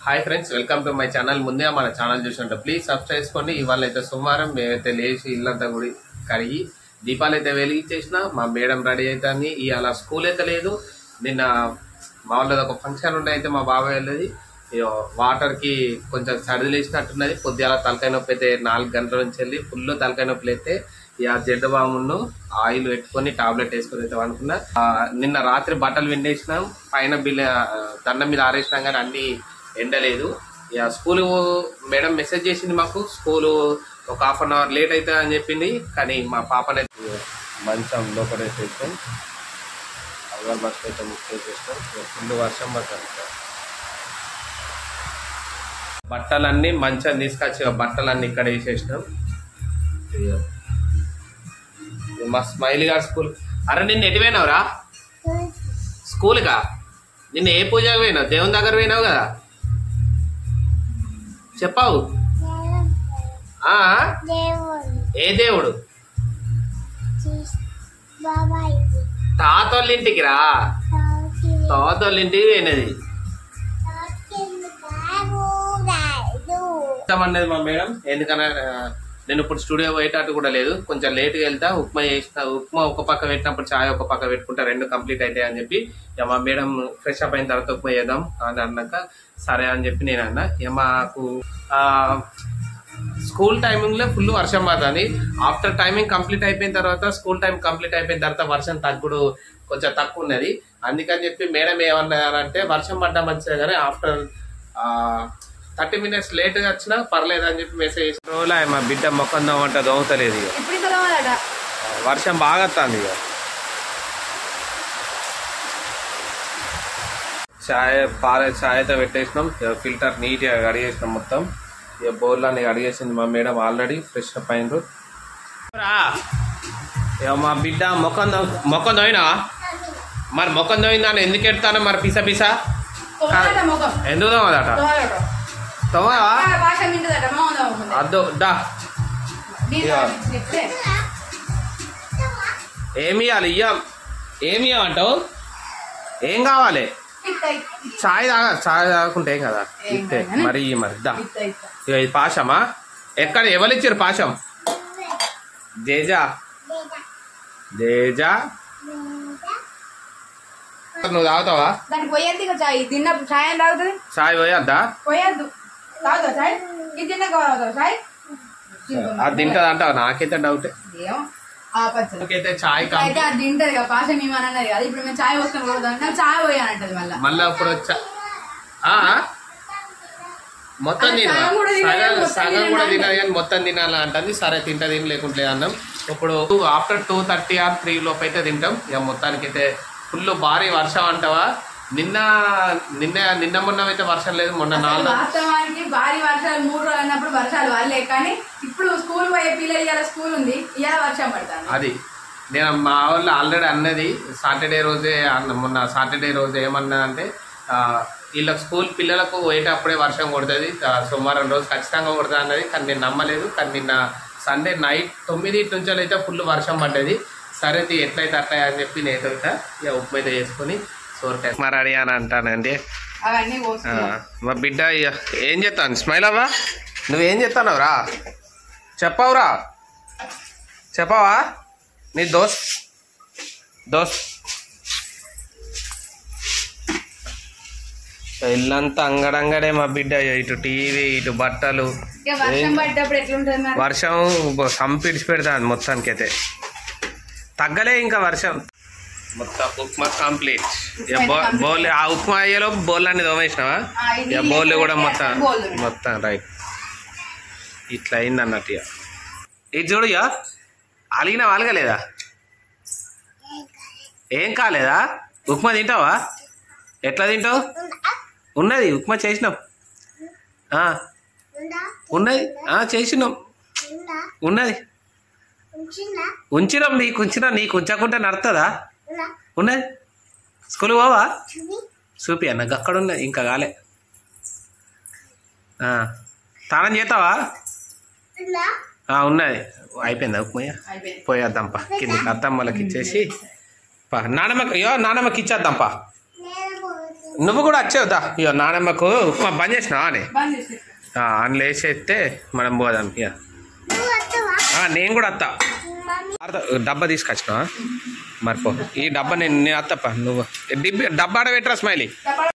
Hi friends, welcome to my channel. ముందే మన channel చూసినట్టు ప్లీజ్ సబ్స్క్రైబ్ చేసుకోండి. ఇవాళ అయితే సోమవారం, మేమైతే లేచి ఇల్లంతా కూడా కడిగి దీపాలు అయితే వెలిగించేసిన. మా మేడం రెడీ అవుతుంది. ఇవాళ స్కూల్ అయితే లేదు. నిన్న మా వాళ్ళది ఒక ఫంక్షన్ ఉండే, అయితే మా బాబాయ్ వెళ్ళేది. వాటర్కి కొంచెం సడిలేసినట్టున్నది. పొద్దుల తలకాయ నొప్పి అయితే 4 గంటల నుంచి వెళ్ళి ఫుల్ తలకాయ నొప్పులు అయితే ఇక జెడ్ బామును ఆయిల్ పెట్టుకొని టాబ్లెట్ వేసుకొని అయితే అనుకున్నా. నిన్న రాత్రి బట్టలు విండేసినాం, పైన దండం మీద ఆరేసినాం, కానీ అన్ని ఎండలేదు. ఇక స్కూల్ మేడం మెసేజ్ చేసింది మాకు, స్కూలు ఒక ½ అన్ అవర్ లేట్ అవుతుంది అని చెప్పింది. కానీ మా పాపనే మంచం లోపల వేసేసాం, అల్వార్ బస్ అయితే బుక్ చేసేసాం. ఫుల్ వర్షం పడుతుంది. బట్టలన్నీ మంచం తీసుకొచ్చి బట్టలన్నీ ఇక్కడ వేసేసినాం. మా స్మైలీ గారు స్కూల్. అరే నిన్న ఎటు పోయినావురా స్కూల్గా? నిన్న ఏ పూజకు పోయినావు? దేవుని దగ్గర పోయినావు కదా, చెప్పావు. ఏ దేవుడు? తాతోళ్ళ ఇంటికి రా. తాతోళ్ళ ఇంటికి పోయినది అన్నది మా మేడం. ఎందుకన్నా నేను ఇప్పుడు స్టూడియో పోయేటట్టు కూడా లేదు, కొంచెం లేట్గా వెళ్తా. ఉప్మా చేసిన, ఉప్మా ఒక పక్క పెట్టినప్పుడు ఛాయ్ ఒక పక్క పెట్టుకుంటా, 2 కంప్లీట్ అవుతాయి అని చెప్పి ఇక మా మేడం ఫ్రెష్ అప్ అయిన తర్వాత ఉప్మా చేద్దాం అని అన్నాక సరే అని చెప్పి నేను అన్నా. ఇక మాకు స్కూల్ టైమింగ్ లో ఫుల్ వర్షం పడుతుంది. ఆఫ్టర్ టైమింగ్ కంప్లీట్ అయిపోయిన తర్వాత, స్కూల్ టైం కంప్లీట్ అయిపోయిన తర్వాత వర్షం తగ్గుడు కొంచెం తక్కువ ఉన్నది. అందుకని చెప్పి మేడం ఏమన్నారంటే వర్షం పడ్డా మంచిదే కానీ ఆఫ్టర్ 30 minutes లేట్గా వచ్చినా పర్లేదు అని చెప్పి మెసేజ్. రోజులు మా బిడ్డ మొక్కం దోమంట దోమతలేదు. ఇక వర్షం బాగా వస్తుంది. ఇక ఛాయ్ అయితే పెట్టేసినాం. ఫిల్టర్ నీట్గా కడిగేసినాం మొత్తం. ఇక బౌల్ని అడిగేసింది మా మేడం, ఆల్రెడీ ఫ్రెష్ అప్ అయినరు. ఇక మా బిడ్డ మొక్కం దోయినా మరి మొక్కం దోయిందా అని ఎందుకు ఎడతాను మరి? పిసా పిసా ఎందుకు దోమదట? అద్దు డా. ఏమి ఇవ్వాలి? ఏమి ఇవ్వమంటావు? ఏం కావాలి? ఛాయ్ తాగకుంటే ఏం కదా ఇస్తే మరి. మరి దా. ఇక ఇది పాశమా? ఎక్కడ ఎవరిచ్చారు పాశం? Jeja Jeja. నువ్వు తాగుతావా? ఛాయ్ పోయద్దా? అది తింటది అంటావా? నాకైతే డౌట్. ఛాయ్ మళ్ళా ఇప్పుడు మొత్తం తినాలి. సగం కూడా తినాలి కానీ మొత్తం తినాలి అంటుంది. సరే తింటా, తిని లేకుంటే అన్నాం. ఇప్పుడు ఆఫ్టర్ 2:30 or 3 లోపు అయితే తింటాం. ఇక మొత్తానికి అయితే ఫుల్ భారీ వర్షం అంటావా? నిన్న మొన్న అయితే వర్షం లేదు. మొన్న 4 వాస్తవానికి భారీ వర్షాలు 3 రోజులు అన్నప్పుడు వర్షాలు వాళ్ళే, కానీ ఇప్పుడు స్కూల్ పోయే పిల్లలు స్కూల్ ఉంది, ఇలా వర్షం పడతాను. అది నేను మా వాళ్ళు ఆల్రెడీ అన్నది సాటర్డే రోజే. మొన్న సాటర్డే రోజు ఏమన్నా అంటే వీళ్ళకి స్కూల్ పిల్లలకు పోయేటప్పుడే వర్షం కొడుతుంది, సోమవారం రోజు ఖచ్చితంగా కొడుతుంది అన్నది. కానీ నేను నమ్మలేదు. కానీ నిన్న సండే నైట్ 9 నుంచి అయితే ఫుల్ వర్షం పడ్డది. సరే ఎట్లయితే అట్లా అని చెప్పి నేను ఇక ఉప్మా అయితే చేసుకుని సోరకాయ మరి అడి అని అంటానండి. మా బిడ్డ ఏం చేస్తాను? స్మైల్ అవ్వా, నువ్వేం చేస్తావు రా? చెప్పావురా? చెప్పావా? నీ దోస్త్ ఇల్లంతా అంగడంగడే మా బిడ్డ. ఇటు టీవీ, ఇటు బట్టలు. వర్షం సంపిడిచి పెడతాను మొత్తానికి అయితే. తగ్గలే ఇంకా వర్షం. మొత్తం ఉప్మా కంప్లీట్. బౌల్ ఆ ఉప్మా అయ్యేలో బౌల్ అన్ని దోమేసినావా? ఇక బౌల్ కూడా మొత్తం రైట్ ఇట్లా అయింది అన్నట్టు. ఇక ఇది చూడు, ఇక అలిగినా అలగలేదా? ఏం కాలేదా? ఉప్మా తింటావా? ఎట్లా తింటావు? ఉన్నది ఉప్మా చేసినాం, ఉన్నది చేసినాం, ఉన్నది ఉంచినాం. నీకు ఉంచకుంటే నడుతుందా? ఉన్నది. స్కూల్ పోవా? చూపి అన్న అక్కడ ఉన్నది, ఇంకా కాలే. తానం చేస్తావా? ఉన్నది. అయిపోయిందా ఉప్మా? పోయేద్దాంపా కిందికి. అత్తమ్మలకి ఇచ్చేసి నానమ్మకి ఇచ్చేద్దాంపా. నువ్వు కూడా వచ్చేవుదా ఇక నానమ్మకు ఉప్మా బంద్ చేసినావా అని బంద్ చేసి అందులో వేసేస్తే మనం పోదాం ఇక నేను కూడా వస్తా డబ్బా తీసుకొచ్చినా మరిపో ఈ డబ్బా నేను వస్తప్ప నువ్వు డబ్బా ఆడ పెట్టరా స్మైలీ